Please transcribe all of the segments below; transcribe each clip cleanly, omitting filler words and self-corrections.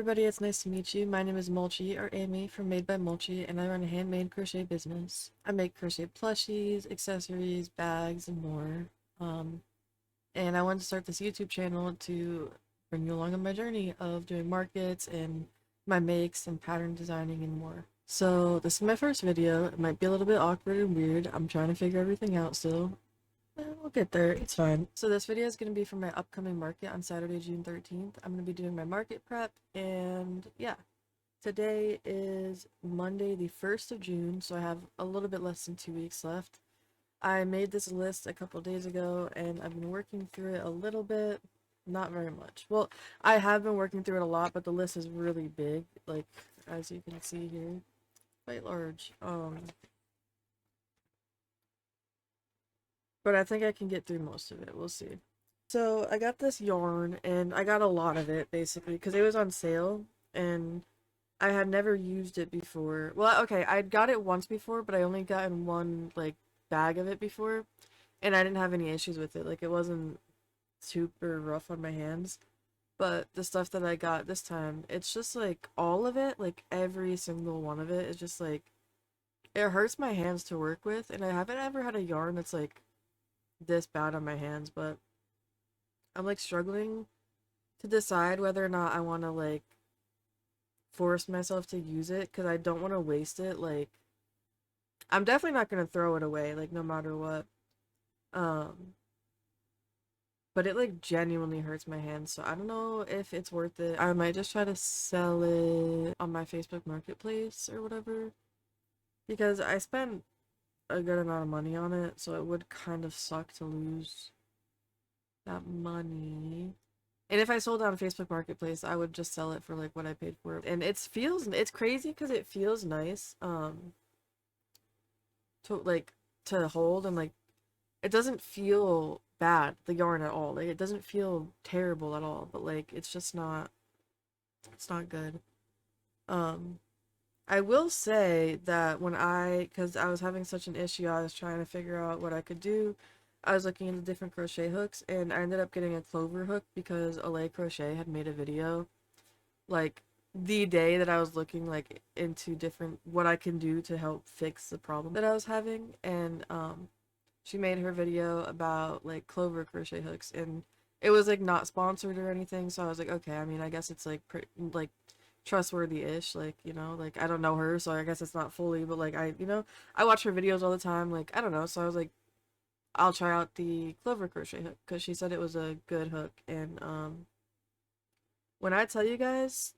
everybody, it's nice to meet you. My name is Mulchi, or Amy, from Made by Mulchi, and I run a handmade crochet business. I make crochet plushies, accessories, bags, and more. Um, and I wanted to start this YouTube channel to bring you along on my journey of doing markets and my makes and pattern designing and more. So this is my first video. It might be a little bit awkward and weird. I'm trying to figure everything out still. We'll get there. It's fine. So this video is going to be for my upcoming market on Saturday, June 13th. I'm going to be doing my market prep, and yeah. Today is Monday, the 1st of June, so I have a little bit less than 2 weeks left. I made this list a couple days ago, and I've been working through it a little bit. Not very much. Well, I have been working through it a lot, but the list is really big, like, as you can see here. Quite large. But I think I can get through most of it. We'll see. So I got this yarn, and I got a lot of it, basically, because it was on sale, and I had never used it before. Well, okay, I'd got it once before, but I only gotten one, like, bag of it before, and I didn't have any issues with it. Like, it wasn't super rough on my hands. But the stuff that I got this time, it's just, like, all of it, like, every single one of it is just, like, it hurts my hands to work with, and I haven't ever had a yarn that's, like, this bad on my hands, but I'm, like, struggling to decide whether or not I want to, like, force myself to use it, because I don't want to waste it. Like, I'm definitely not going to throw it away, like, no matter what. Um, but it, like, genuinely hurts my hands, so I don't know if it's worth it. I might just try to sell it on my Facebook Marketplace or whatever, because I spent a good amount of money on it, so it would kind of suck to lose that money. And if I sold it on Facebook Marketplace, I would just sell it for, like, what I paid for it. And it's crazy because it feels nice, to, like, to hold, and, like, it doesn't feel bad, the yarn, at all. Like, it doesn't feel terrible at all, but, like, it's not good. Um, I will say that because I was having such an issue, I was trying to figure out what I could do. I was looking into different crochet hooks, and I ended up getting a clover hook because Olay Crochet had made a video, like, the day that I was looking, like, into different what I can do to help fix the problem that I was having. And she made her video about, like, clover crochet hooks, and it was, like, not sponsored or anything, so I was like, okay, I mean, I guess it's, like, like, trustworthy-ish, like, like, I don't know her, so I guess it's not fully, but, like, I watch her videos all the time, like, I don't know, so I was like, I'll try out the clover crochet hook, because she said it was a good hook. And when I tell you guys,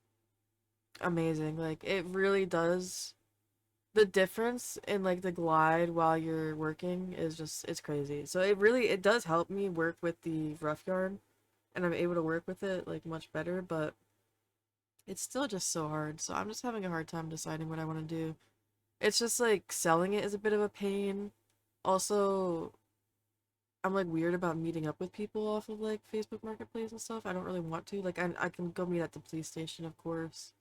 amazing. Like, it really does. The difference in, like, the glide while you're working is just, it's crazy. So it does help me work with the rough yarn, and I'm able to work with it, like, much better, but it's still just so hard. So I'm just having a hard time deciding what I want to do. It's just, like, selling it is a bit of a pain. Also, I'm, like, weird about meeting up with people off of, like, Facebook Marketplace and stuff. I don't really want to. Like, I can go meet at the police station, of course,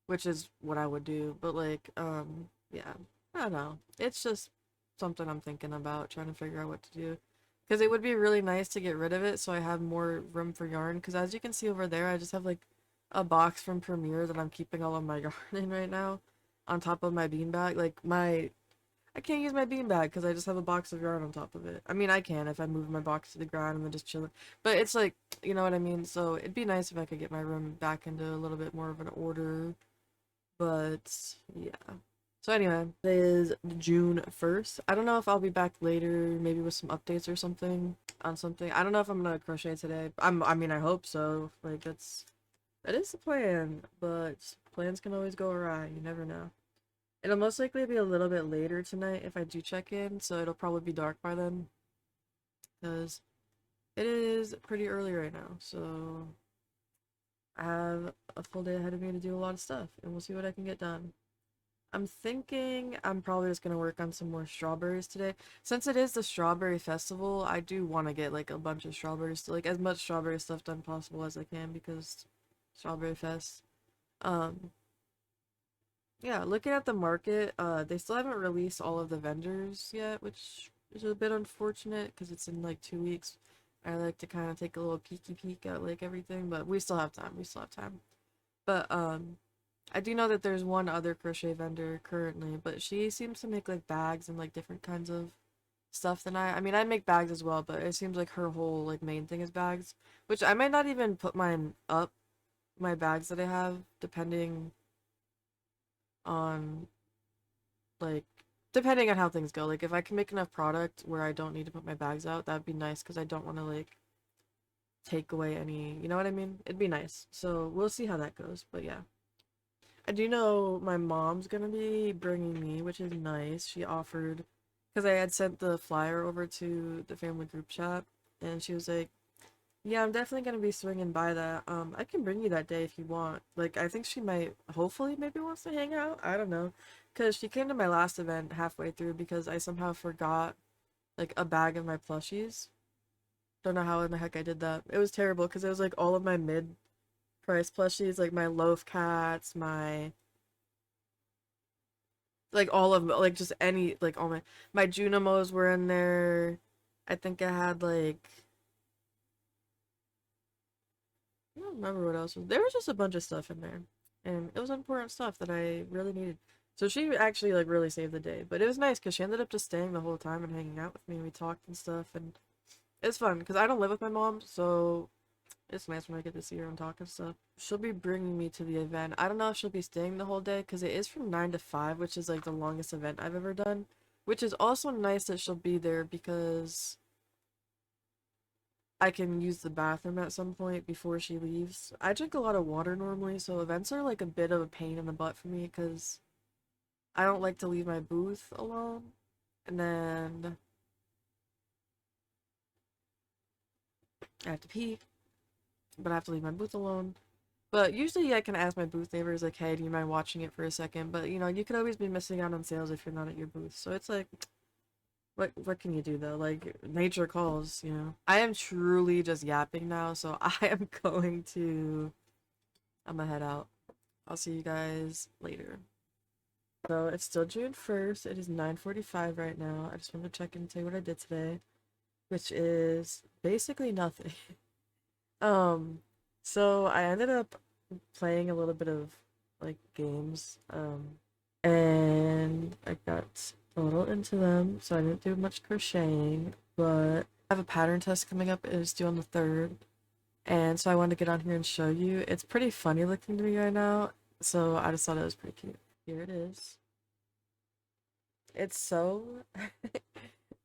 which is what I would do. But, like, yeah, I don't know. It's just something I'm thinking about, trying to figure out what to do. Because it would be really nice to get rid of it so I have more room for yarn. Because as you can see over there, I just have, like, a box from Premiere that I'm keeping all of my yarn in right now, on top of my beanbag. Like, I can't use my beanbag because I just have a box of yarn on top of it. I mean, I can if I move my box to the ground and then just chill it. But it's like, you know what I mean? So it'd be nice if I could get my room back into a little bit more of an order. But yeah. So anyway, it is June 1st. I don't know if I'll be back later, maybe with some updates or something on something. I don't know if I'm gonna crochet today. I mean, I hope so. Like, that is the plan, but plans can always go awry. You never know. It'll most likely be a little bit later tonight if I do check in, so it'll probably be dark by then, because it is pretty early right now, so I have a full day ahead of me to do a lot of stuff, and we'll see what I can get done. I'm thinking I'm probably just going to work on some more strawberries today. Since it is the strawberry festival, I do want to get, like, a bunch of strawberries, like, as much strawberry stuff done possible as I can, because strawberry fest. Um, Yeah, looking at the market, they still haven't released all of the vendors yet, which is a bit unfortunate because it's in, like, 2 weeks. I like to kind of take a little peeky peek at, like, everything, but we still have time. We still have time. But I do know that there's one other crochet vendor currently, but she seems to make like bags and like different kinds of stuff than I mean, I make bags as well, but it seems like her whole like main thing is bags, which I might not even put mine up, my bags that I have, depending on like depending on how things go. Like if I can make enough product where I don't need to put my bags out, that'd be nice because I don't want to like take away any, you know what I mean? It'd be nice. So we'll see how that goes. But yeah. I do know my mom's gonna be bringing me, which is nice. She offered, because I had sent the flyer over to the family group chat, and she was like, "Yeah, I'm definitely gonna be swinging by that. I can bring you that day if you want." Like, I think she might, hopefully, maybe wants to hang out. I don't know, because she came to my last event halfway through because I somehow forgot like a bag of my plushies. Don't know how in the heck I did that. It was terrible because it was like all of my mid-price plushies, like my loaf cats, my like all of like just any like all my Junimos were in there. I think I had like I don't remember what else was there was just a bunch of stuff in there. And it was important stuff that I really needed. So she actually like really saved the day. But it was nice because she ended up just staying the whole time and hanging out with me and we talked and stuff and it's fun because I don't live with my mom, so it's nice when I get to see her and talk and stuff. She'll be bringing me to the event. I don't know if she'll be staying the whole day because it is from 9 to 5, which is like the longest event I've ever done. Which is also nice that she'll be there because I can use the bathroom at some point before she leaves. I drink a lot of water normally, so events are like a bit of a pain in the butt for me because I don't like to leave my booth alone. And then I have to pee, but I have to leave my booth alone. But usually I can ask my booth neighbors like, hey, do you mind watching it for a second? But you know, you could always be missing out on sales if you're not at your booth. So it's like, what can you do though? Like nature calls, you know. I am truly just yapping now, so I am going to I'm gonna head out. I'll see you guys later. So it's still June 1st. It is 9:45 right now. I just wanted to check in and tell you what I did today, which is basically nothing. Um, so I ended up playing a little bit of like games, and I got a little into them, so I didn't do much crocheting, but I have a pattern test coming up. It is due on the 3rd, and so I wanted to get on here and show you. It's pretty funny looking to me right now, so I just thought it was pretty cute. Here it is. It's so,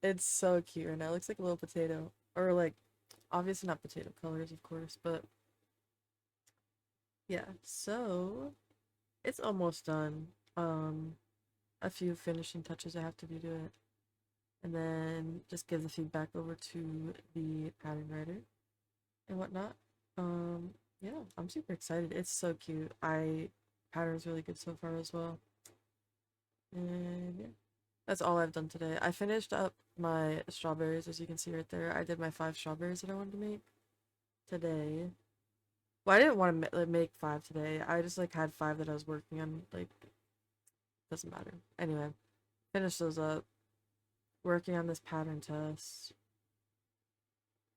it's so cute right now. It looks like a little potato, or like, obviously not potato colors, of course, but yeah, so it's almost done. A few finishing touches I have to do to it, and then just give the feedback over to the pattern writer and whatnot. Yeah, I'm super excited. It's so cute. Pattern's really good so far as well. And yeah, that's all I've done today. I finished up my strawberries, as you can see right there. I did my 5 strawberries that I wanted to make today. Well, I didn't want to make 5 today. I just like had 5 that I was working on. Like, doesn't matter. Anyway, finished those up. Working on this pattern test.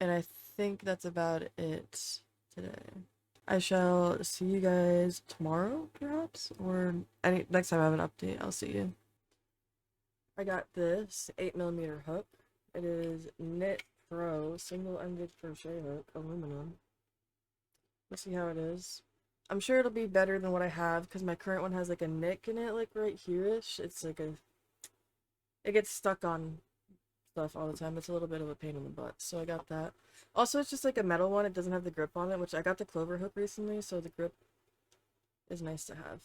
And I think that's about it today. I shall see you guys tomorrow, perhaps? Or any next time I have an update, I'll see you. I got this 8mm hook. It is Knit Pro single-ended crochet hook, aluminum. Let's see how it is. I'm sure it'll be better than what I have because my current one has like a nick in it, like right here-ish. It's like it gets stuck on stuff all the time. It's a little bit of a pain in the butt, so I got that. Also, it's just like a metal one. It doesn't have the grip on it, which I got the clover hook recently, so the grip is nice to have.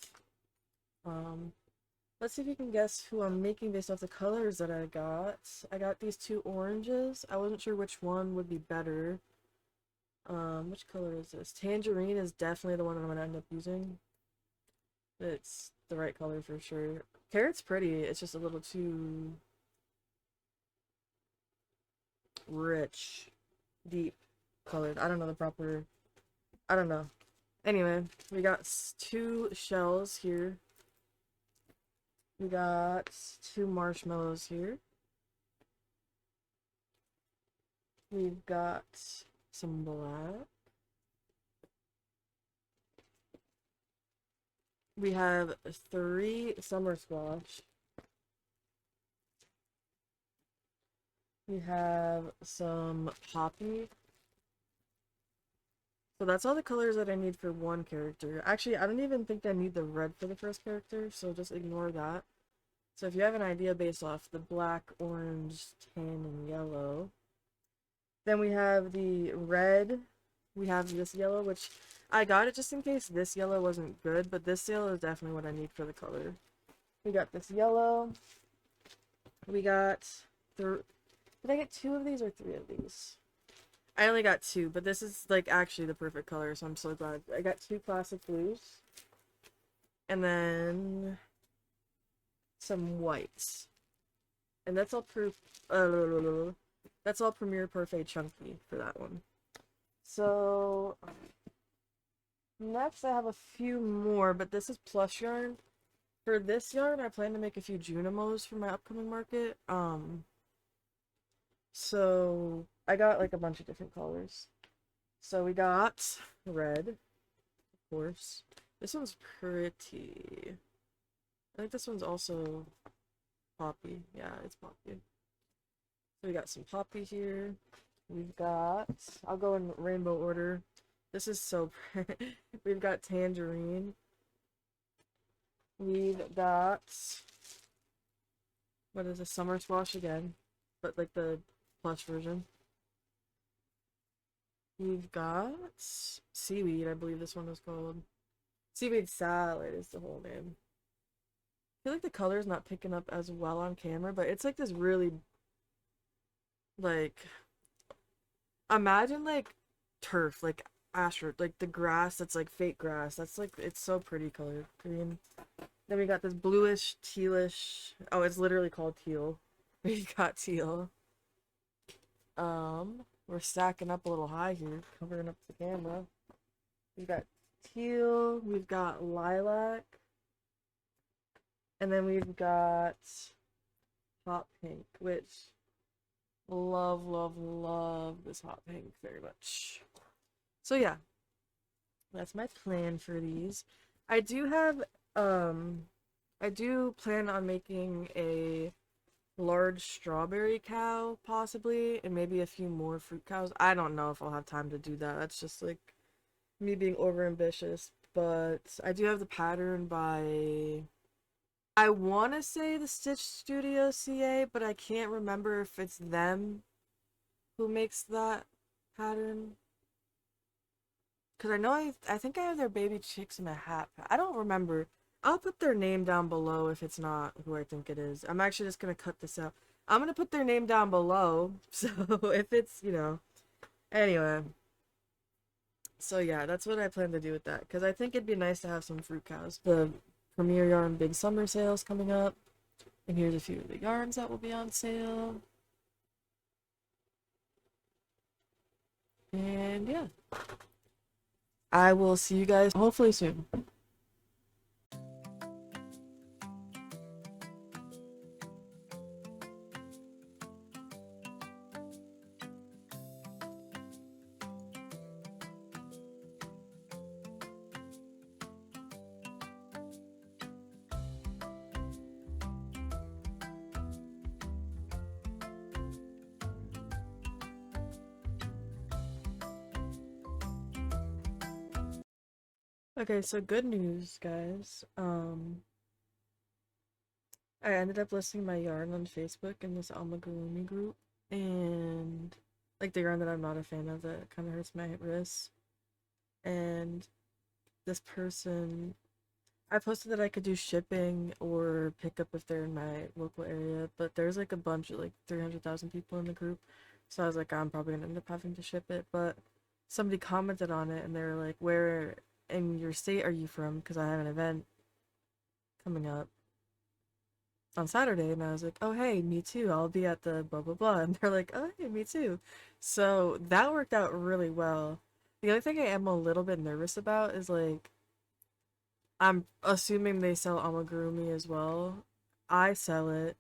Let's see if you can guess who I'm making based off the colors that I got. I got these 2 oranges. I wasn't sure which one would be better. Which color is this? Tangerine is definitely the one I'm gonna end up using. It's the right color for sure. Carrot's pretty. It's just a little too rich, deep colored. I don't know the proper. I don't know. Anyway, we got 2 shells here. We got 2 marshmallows here. We've got some black. We have 3 summer squash. We have some poppy. So that's all the colors that I need for one character. Actually, I don't even think I need the red for the first character, so just ignore that. So if you have an idea based off the black, orange, tan, and yellow, then we have the red. We have this yellow, which I got it just in case this yellow wasn't good, but this yellow is definitely what I need for the color. We got this yellow. We got did I get 2 of these or 3 of these? I only got 2, but this is like actually the perfect color, so I'm so glad. I got 2 classic blues, and then some whites, and that's all Premier Parfait Chunky for that one. So next I have a few more, but this is plush yarn. For this yarn, I plan to make a few Junimos for my upcoming market. So I got like a bunch of different colors. So we got red, of course. This one's pretty. I think this one's also poppy. Yeah, it's poppy. So we got some poppy here. We've got, I'll go in rainbow order. This is so pretty. We've got tangerine. We've got, what is a summer squash again, but like the plush version. We've got seaweed, I believe this one was called. Seaweed salad is the whole name. I feel like the color's not picking up as well on camera, but it's like this really, like, imagine like turf, like astro, like the grass that's like fake grass. That's like, it's so pretty colored green. Then we got this bluish, tealish. Oh, it's literally called teal. We got teal. We're stacking up a little high here, covering up the camera. We've got teal, we've got lilac, and then we've got hot pink, which love, love, love this hot pink very much. So yeah, that's my plan for these. I do have, I do plan on making a large strawberry cow, possibly, and maybe a few more fruit cows. I don't know if I'll have time to do that. That's just like me being over ambitious. But I do have the pattern by, I want to say the Stitch Studio CA, but I can't remember if it's them who makes that pattern. Because I know I think I have their baby chicks in a hat. I don't remember. I'll put their name down below if it's not who I think it is. I'm actually just going to cut this out. I'm going to put their name down below. So if it's, you know. Anyway. So yeah, that's what I plan to do with that. Because I think it'd be nice to have some fruit cows. The Premier Yarn Big Summer Sale's coming up. And here's a few of the yarns that will be on sale. And yeah. I will see you guys hopefully soon. Okay, so good news, guys. I ended up listing my yarn on Facebook in this amigurumi group, and like the yarn that I'm not a fan of that kind of hurts my wrists. And this person, I posted that I could do shipping or pickup if they're in my local area, but there's like a bunch of like 300,000 people in the group, so I was like, I'm probably gonna end up having to ship it. But somebody commented on it and they were like, where in your state are you from? Because I have an event coming up on Saturday, and I was like, oh hey, me too. I'll be at the blah blah blah. And they're like, oh hey, me too. So that worked out really well. The only thing I am a little bit nervous about is like, I'm assuming they sell amigurumi as well. I sell it.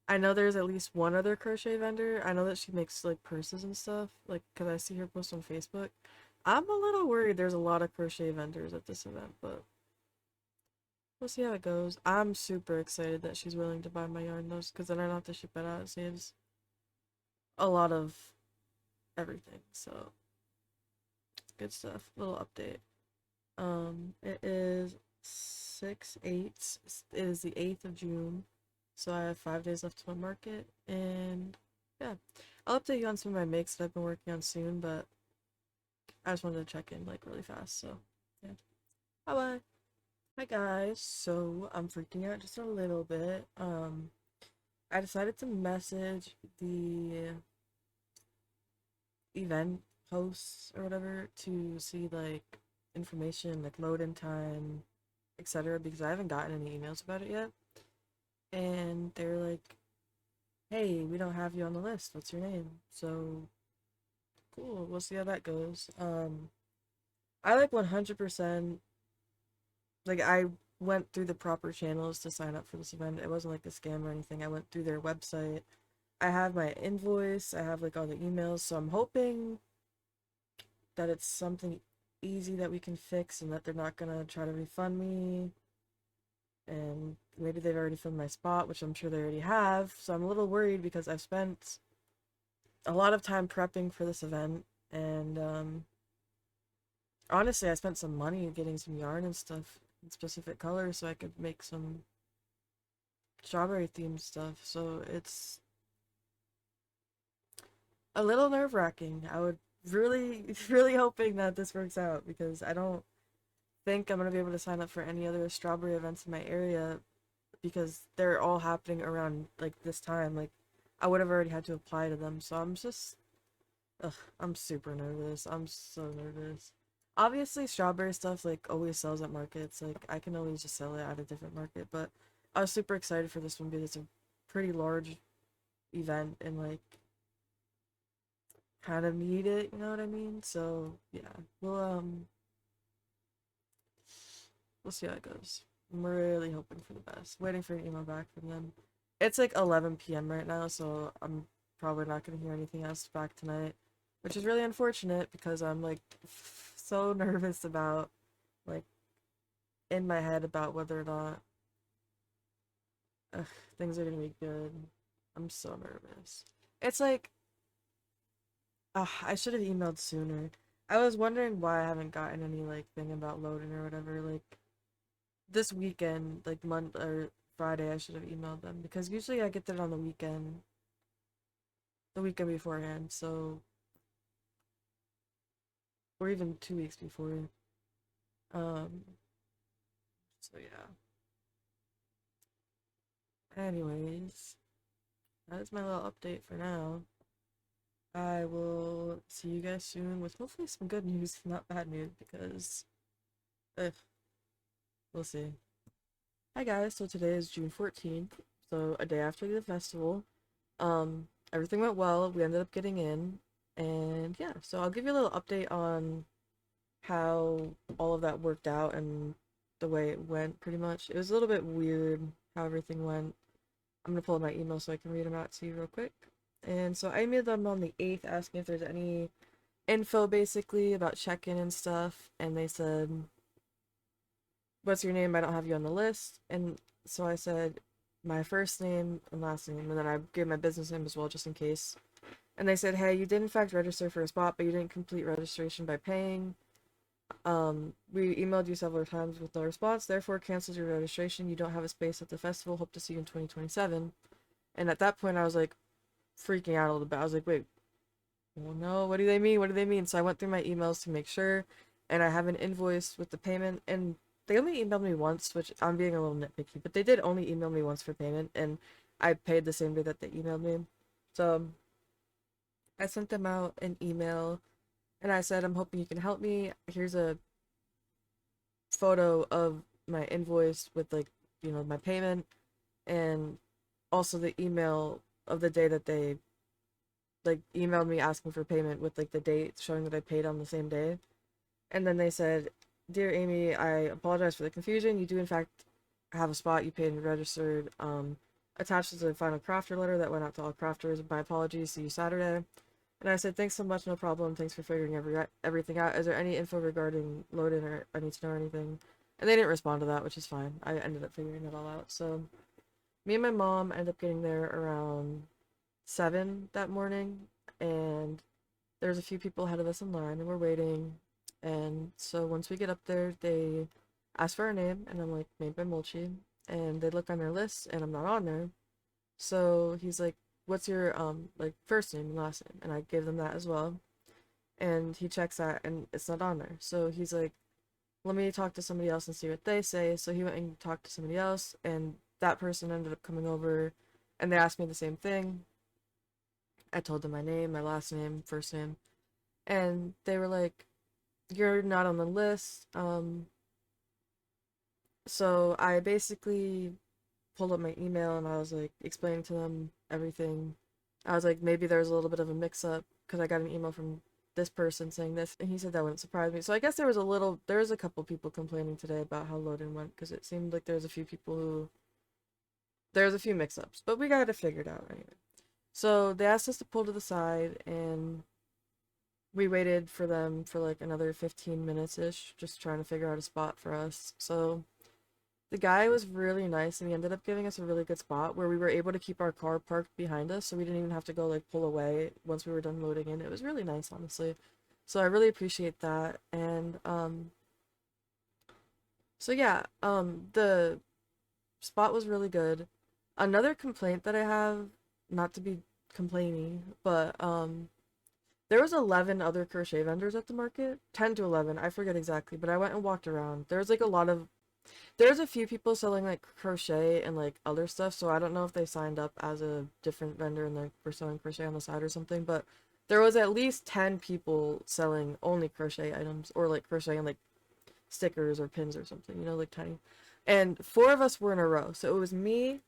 I know there's at least one other crochet vendor. I know that she makes like purses and stuff, like because I see her post on Facebook. I'm a little worried there's a lot of crochet vendors at this event, but we'll see how it goes. I'm super excited that she's willing to buy my yarn though, because then I don't have to ship it out. It saves a lot of everything. So good stuff. Little update. It is 6/8. It is the 8th of June. So I have 5 days left to my market, and yeah. I'll update you on some of my makes that I've been working on soon, but I just wanted to check in like really fast, so yeah. Bye bye. Hi guys. So I'm freaking out just a little bit. I decided to message the event hosts or whatever to see like information like load in time, etc. because I haven't gotten any emails about it yet. And they're like, hey, we don't have you on the list. What's your name? So cool. We'll see how that goes. I like 100% like I went through the proper channels to sign up for this event. It wasn't like a scam or anything. I went through their website. I have my invoice. I have like all the emails. So I'm hoping that it's something easy that we can fix and that they're not gonna try to refund me. And maybe they've already filled my spot, which I'm sure they already have. So I'm a little worried because I've spent a lot of time prepping for this event, and honestly, I spent some money getting some yarn and stuff in specific colors so I could make some strawberry themed stuff. So it's a little nerve-wracking. I would really, really hoping that this works out because I don't think I'm gonna be able to sign up for any other strawberry events in my area because they're all happening around like this time. Like I would have already had to apply to them, so I'm just, ugh, I'm super nervous. I'm so nervous. Obviously, strawberry stuff like always sells at markets. Like I can always just sell it at a different market, but I was super excited for this one because it's a pretty large event and like kind of need it, you know what I mean? So yeah, we'll see how it goes. I'm really hoping for the best. Waiting for an email back from them. It's like 11 p.m. right now, so I'm probably not gonna hear anything else back tonight, which is really unfortunate because I'm like so nervous about like in my head about whether or not ugh, things are gonna be good. I'm so nervous. It's like I should have emailed sooner. I was wondering why I haven't gotten any like thing about loading or whatever. Like this weekend, like Monday or Friday, I should have emailed them because usually I get that on the weekend beforehand. So or even 2 weeks before. Um. So yeah. Anyways, that is my little update for now. I will see you guys soon with hopefully some good news, not bad news, because we'll see. Hi guys, so today is June 14th, so a day after the festival. Everything went well, we ended up getting in, and yeah, so I'll give you a little update on how all of that worked out and the way it went, pretty much. It was a little bit weird how everything went. I'm gonna pull up my email so I can read them out to you real quick. And so I emailed them on the 8th asking if there's any info basically about check-in and stuff, and they said, what's your name? I don't have you on the list. And so I said my first name and last name, and then I gave my business name as well just in case. And they said, hey, you did in fact register for a spot, but you didn't complete registration by paying. We emailed you several times with no response, therefore canceled your registration. You don't have a space at the festival. Hope to see you in 2027. And at that point I was like freaking out a little bit. I was like, wait, well, no, what do they mean? What do they mean? So I went through my emails to make sure, and I have an invoice with the payment, and they only emailed me once, which I'm being a little nitpicky, but they did only email me once for payment, and I paid the same day that they emailed me. So I sent them out an email, and I said, I'm hoping you can help me. Here's a photo of my invoice with like, my payment, and also the email of the day that they like emailed me asking for payment with like the date showing that I paid on the same day. And then they said, dear Amy, I apologize for the confusion. You do in fact have a spot. You paid and registered. Attached is the final crafter letter that went out to all crafters. My apologies. See you Saturday. And I said, thanks so much. No problem. Thanks for figuring everything out. Is there any info regarding load-in or I need to know anything? And they didn't respond to that, which is fine. I ended up figuring it all out. So me and my mom ended up getting there around 7 that morning, and there's a few people ahead of us in line, and we're waiting. And so once we get up there, they ask for our name, and I'm like, made by Mulchi. And they look on their list, and I'm not on there. So he's like, what's your like first name and last name? And I gave them that as well. And he checks that, and it's not on there. So he's like, let me talk to somebody else and see what they say. So he went and talked to somebody else, and that person ended up coming over, and they asked me the same thing. I told them my name, my last name, first name, and they were like, "You're not on the list." So I basically pulled up my email and I was like explaining to them everything. I was like, maybe there's a little bit of a mix-up because I got an email from this person saying this, and he said that wouldn't surprise me. So I guess there was a couple people complaining today about how load-in went because it seemed like there's a few people who there's a few mix-ups, but we got it figured out anyway. So they asked us to pull to the side, and we waited for them for like another 15 minutes ish, just trying to figure out a spot for us. So the guy was really nice, and he ended up giving us a really good spot where we were able to keep our car parked behind us, so we didn't even have to go like pull away once we were done loading in. It was really nice, honestly. So I really appreciate that. And so yeah, the spot was really good. Another complaint that I have, not to be complaining, but there was 11 other crochet vendors at the market. 10 to 11, I forget exactly, but I went and walked around. There's like a lot of there's a few people selling like crochet and like other stuff, so I don't know if they signed up as a different vendor and like were selling crochet on the side or something, but there was at least 10 people selling only crochet items or like crochet and like stickers or pins or something, you know, like tiny. And four of us were in a row. So it was me,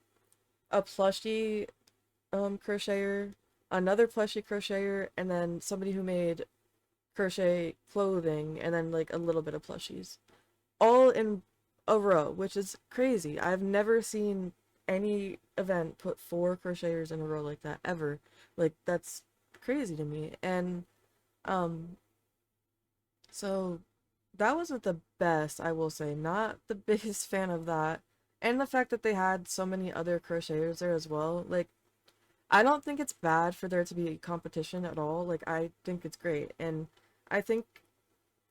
a plushie crocheter, another plushie crocheter, and then somebody who made crochet clothing, and then like a little bit of plushies, all in a row, which is crazy. I've never seen any event put four crocheters in a row like that ever. Like that's crazy to me. And um so that wasn't the best, I will say. Not the biggest fan of that. And the fact that they had so many other crocheters there as well. Like I don't think it's bad for there to be competition at all. Like I think it's great. And I think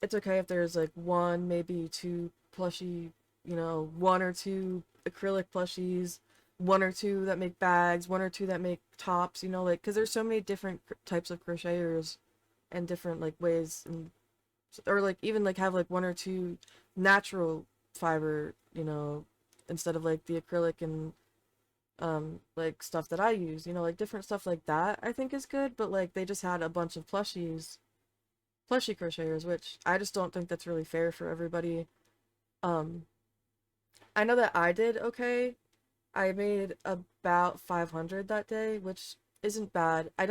it's okay if there's like one, maybe two plushie, you know, one or two acrylic plushies, one or two that make bags, one or two that make tops, you know, like because there's so many different types of crocheters and different like ways, and or like even like have like one or two natural fiber, you know, instead of like the acrylic and like stuff that I use, you know, like different stuff like that I think is good. But like they just had a bunch of plushie crocheters, which I just don't think that's really fair for everybody. um I know that I did okay. I made about 500 that day, which isn't bad. I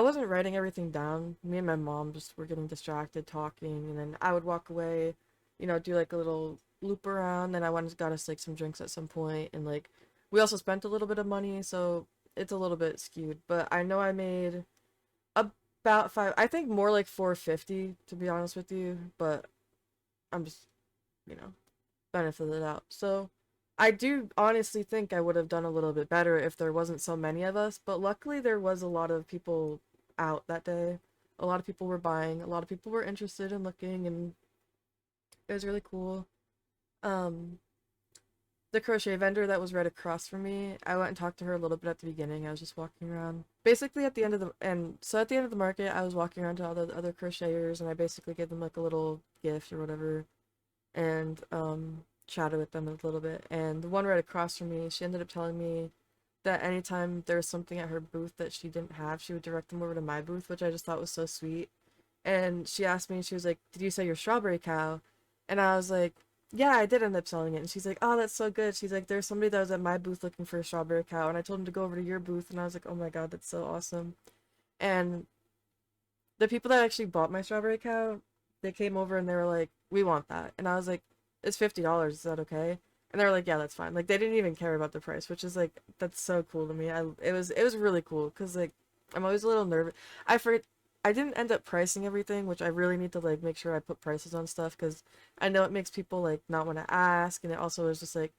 wasn't writing everything down. Me and my mom just were getting distracted talking, and then I would walk away, you know, do like a little loop around. Then I went and got us like some drinks at some point, and like we also spent a little bit of money, so it's a little bit skewed. But I know I made about five. I think more like 450 to be honest with you. But I'm just, you know, benefit of the doubt. So I do honestly think I would have done a little bit better if there wasn't so many of us, but luckily there was a lot of people out that day. A lot of people were buying, a lot of people were interested in looking, and it was really cool. Um, the crochet vendor that was right across from me, I went and talked to her a little bit at the beginning. I was just walking around. Basically at the end of the market, I was walking around to all the other crocheters, and I basically gave them like a little gift or whatever, and chatted with them a little bit. And the one right across from me, she ended up telling me that anytime there was something at her booth that she didn't have, she would direct them over to my booth, which I just thought was so sweet. And she asked me, she was like, "Did you sell your strawberry cow?" And I was like, "Yeah, I did end up selling it." And she's like, "Oh, that's so good." She's like, "There's somebody that was at my booth looking for a strawberry cow, and I told him to go over to your booth." And I was like, "Oh my God, that's so awesome." And the people that actually bought my strawberry cow, they came over and they were like, "We want that." And I was like, "It's $50. Is that okay?" And they were like, "Yeah, that's fine." Like they didn't even care about the price, which is that's so cool to me. It was really cool because like I'm always a little nervous. I forget. I didn't end up pricing everything, which I really need to like make sure I put prices on stuff because I know it makes people like not want to ask, and it also is just like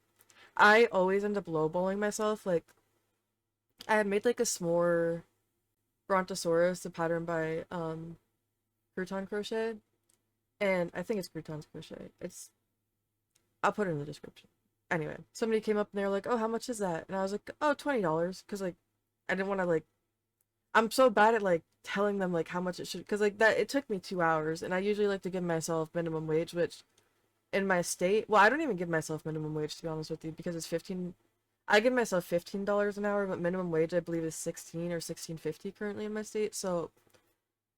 I always end up lowballing myself. Like I had made like a s'more brontosaurus, the pattern by Crouton Crochet, and I think it's Crouton's Crochet. It's I'll put it in the description. Anyway, somebody came up and they were like, "Oh, how much is that?" And I was like, "Oh, $20," because like I didn't want to like I'm so bad at like telling them like how much it should because like that it took me 2 hours and I usually like to give myself minimum wage, which in my state, well, I don't even give myself minimum wage to be honest with you because it's 15. I give myself $15 an hour, but minimum wage I believe is 16 or 16.50 currently in my state. So,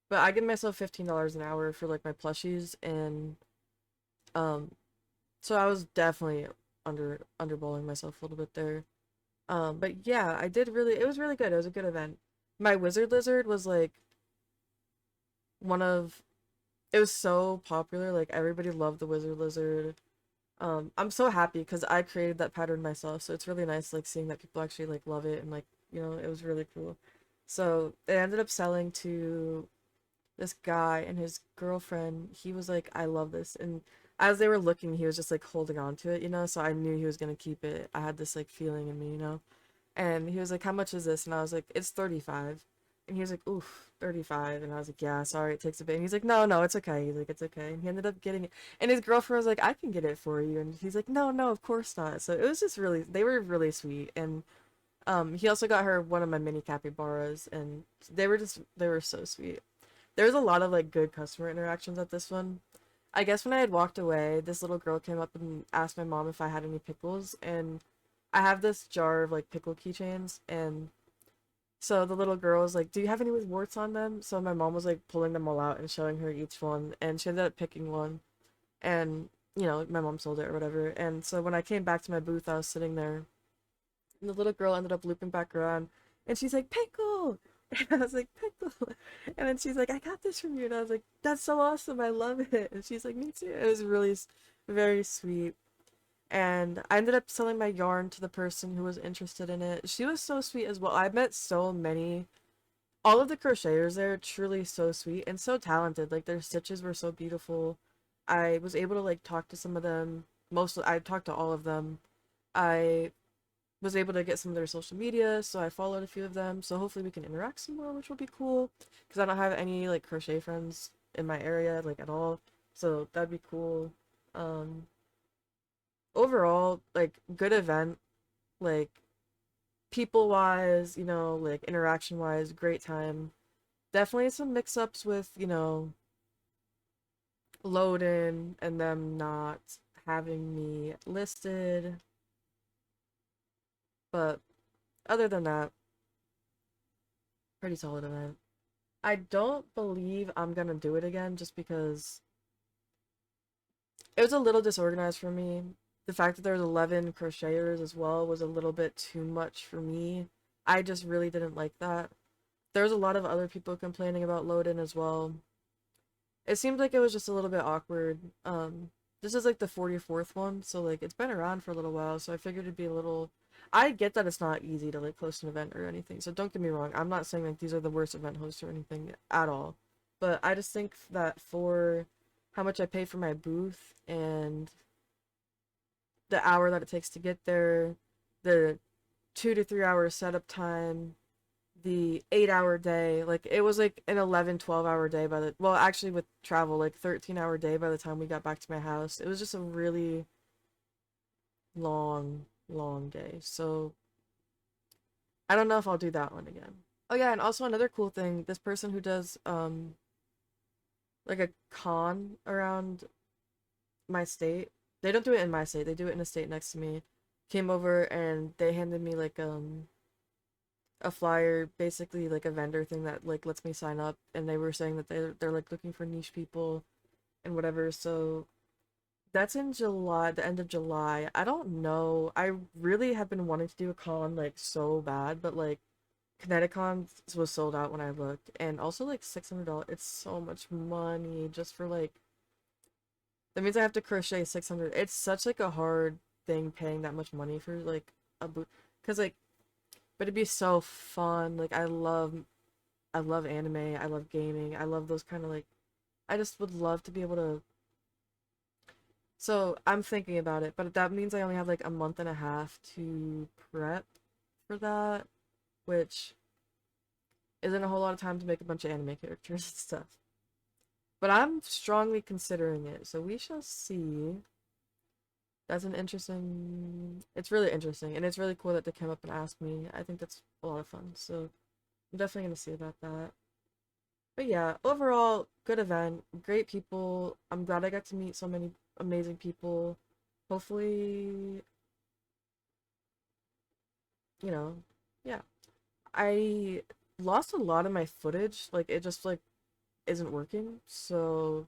but I give myself $15 an hour for like my plushies and um so I was definitely underbowling myself a little bit there. But yeah, I did really it was really good. It was a good event. My wizard lizard was like one of it was so popular, like everybody loved the wizard lizard. I'm so happy because I created that pattern myself, so it's really nice like seeing that people actually like love it and like, it was really cool. So it ended up selling to this guy and his girlfriend. He was like, I love this. And as they were looking, he was just like holding on to it, so I knew he was gonna keep it. I had this like feeling in me. And he was like, "How much is this?" And I was like, "It's 35." And he was like, "Oof, 35." And I was like, "Yeah, sorry, it takes a bit." And he's like, "No, no, it's okay." He's like, "It's okay." And he ended up getting it. And his girlfriend was like, "I can get it for you." And he's like, "No, no, of course not." So it was just really, they were really sweet. And he also got her one of my mini capybaras, and they were so sweet. There was a lot of like good customer interactions at this one. I guess when I had walked away, this little girl came up and asked my mom if I had any pickles, and I have this jar of like pickle keychains, and so the little girl was like, "Do you have any with warts on them?" So my mom was like pulling them all out and showing her each one, and she ended up picking one, and my mom sold it or whatever. And so when I came back to my booth, I was sitting there, and the little girl ended up looping back around, and she's like, "Pickle!" And I was like, "Pickle!" And then she's like, "I got this from you," and I was like, "That's so awesome! I love it!" And she's like, "Me too." It was really very sweet. And I ended up selling my yarn to the person who was interested in it. She was so sweet as well. I met so many, all of the crocheters there, truly so sweet and so talented. Like their stitches were so beautiful. I was able to like talk to some of them. I talked to all of them. I was able to get some of their social media, so I followed a few of them. So hopefully we can interact some more, which will be cool. Because I don't have any like crochet friends in my area like at all. So that'd be cool. Um, Overall, like good event, like people wise, like interaction wise, great time. Definitely some mix ups with, Loden and them not having me listed. But other than that, pretty solid event. I don't believe I'm gonna do it again just because it was a little disorganized for me. The fact that there was 11 crocheters as well was a little bit too much for me. I just really didn't like that. There was a lot of other people complaining about load-in as well. It seemed like it was just a little bit awkward. This is like the 44th one, so like it's been around for a little while, so I figured it'd be a little. I get that it's not easy to like host an event or anything, so don't get me wrong. I'm not saying like these are the worst event hosts or anything at all, but I just think that for how much I pay for my booth and the hour that it takes to get there, the 2 to 3 hour setup time, the 8 hour day, like it was like an 11, 12 hour day well, actually with travel, like 13 hour day by the time we got back to my house. It was just a really long, long day. So I don't know if I'll do that one again. Oh yeah, and also another cool thing, this person who does like a con around my state, they don't do it in my state, they do it in a state next to me, came over and they handed me like a flyer, basically like a vendor thing that like lets me sign up, and they were saying that they're like looking for niche people and whatever. So that's in July, the end of July. I don't know. I really have been wanting to do a con like so bad, but like Kineticon was sold out when I looked, and also like $600. It's so much money just for like that means I have to crochet 600. It's such like a hard thing paying that much money for like a boot because like but it'd be so fun. Like I love anime, I love gaming, I love those kind of like, I just would love to be able to. So I'm thinking about it, but that means I only have like a month and a half to prep for that, which isn't a whole lot of time to make a bunch of anime characters and stuff. But I'm strongly considering it, so we shall see. That's an interesting. It's really interesting, and it's really cool that they came up and asked me. I think that's a lot of fun, so I'm definitely gonna see about that. But yeah, overall, good event, great people. I'm glad I got to meet so many amazing people. Hopefully, you know, yeah. I lost a lot of my footage, like it just like isn't working. So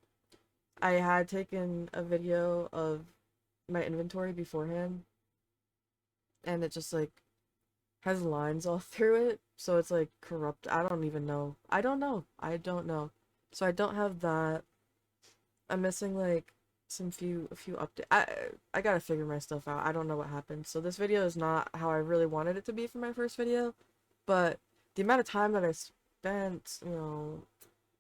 I had taken a video of my inventory beforehand, and it just like has lines all through it, so it's like corrupt. I don't even know. I don't know. I don't know. So I don't have that. I'm missing like a few updates. I gotta figure my stuff out. I don't know what happened. So this video is not how I really wanted it to be for my first video, but the amount of time that I spent,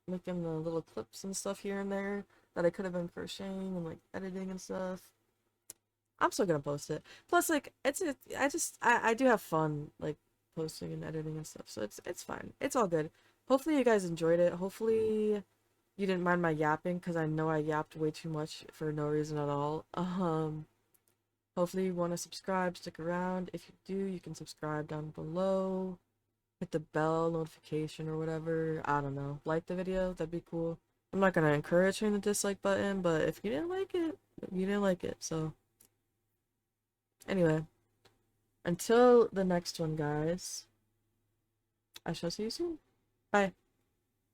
making the little clips and stuff here and there that I could have been crocheting and like editing and stuff. I'm still gonna post it. Plus, like, I do have fun like posting and editing and stuff, so it's fine. It's all good. Hopefully you guys enjoyed it. Hopefully you didn't mind my yapping because I know I yapped way too much for no reason at all. Hopefully you want to subscribe, stick around. If you do, you can subscribe down below. Hit the bell notification or whatever. I don't know. Like the video, that'd be cool. I'm not gonna encourage hitting the dislike button, but if you didn't like it, you didn't like it. So anyway, until the next one, guys, I shall see you soon. Bye.